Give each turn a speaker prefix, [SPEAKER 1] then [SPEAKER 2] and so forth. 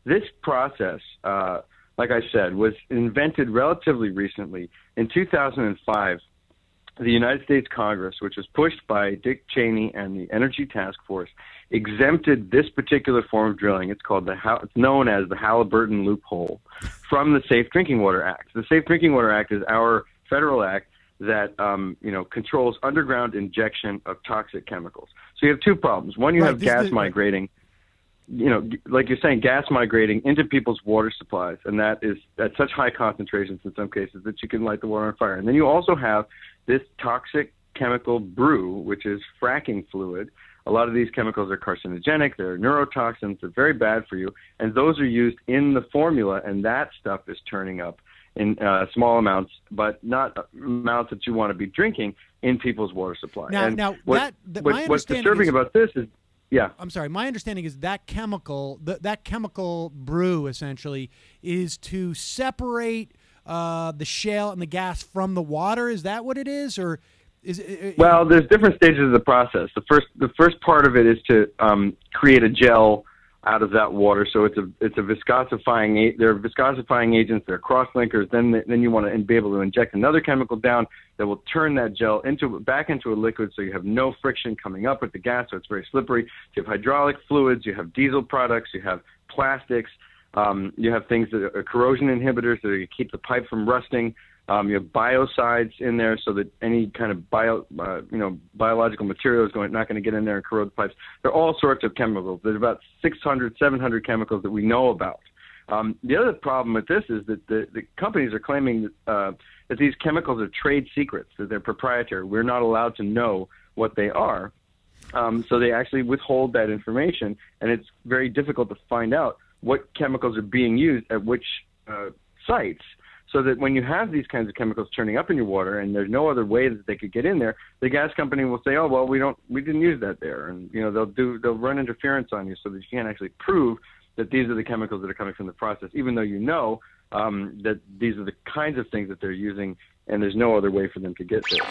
[SPEAKER 1] This process, like I said, was invented relatively recently. In 2005, the United States Congress, which was pushed by Dick Cheney and the Energy Task Force, exempted this particular form of drilling. It's known as the Haliburton Loophole from the Safe Drinking Water Act. The Safe Drinking Water Act is our federal act that controls underground injection of toxic chemicals. So you have two problems. One, you have gas migrating. Like you're saying, gas migrating into people's water supplies, and that is at such high concentrations in some cases that you can light the water on fire. And then you also have this toxic chemical brew, which is fracking fluid. A lot of these chemicals are carcinogenic, they're neurotoxins, they're very bad for you, and those are used in the formula, and that stuff is turning up in small amounts, but not amounts that you want to be drinking in people's water supply. What's disturbing about this is,
[SPEAKER 2] I'm sorry. My understanding is that chemical brew essentially is to separate the shale and the gas from the water. Is that what it is, or is it?
[SPEAKER 1] Well, there's different stages of the process. The first part of it is to create a gel out of that water. So it's a viscosifying. There are viscosifying agents. There are cross-linkers. Then you want to be able to inject another chemical down that will turn that gel back into a liquid, so you have no friction coming up with the gas, so it's very slippery. You have hydraulic fluids. You have diesel products. You have plastics. You have things that are corrosion inhibitors that are going to keep the pipe from rusting. You have biocides in there so that any kind of biological material is not going to get in there and corrode the pipes. There are all sorts of chemicals. There's about 600, 700 chemicals that we know about. The other problem with this is that the companies are claiming that these chemicals are trade secrets, that they're proprietary. We're not allowed to know what they are. So they actually withhold that information, and it's very difficult to find out what chemicals are being used at which sites. So that when you have these kinds of chemicals turning up in your water and there's no other way that they could get in there, the gas company will say, "Oh, well, we didn't use that there," and they'll run interference on you so that you can't actually prove that these are the chemicals that are coming from the process, even though you know that these are the kinds of things that they're using, and there's no other way for them to get there.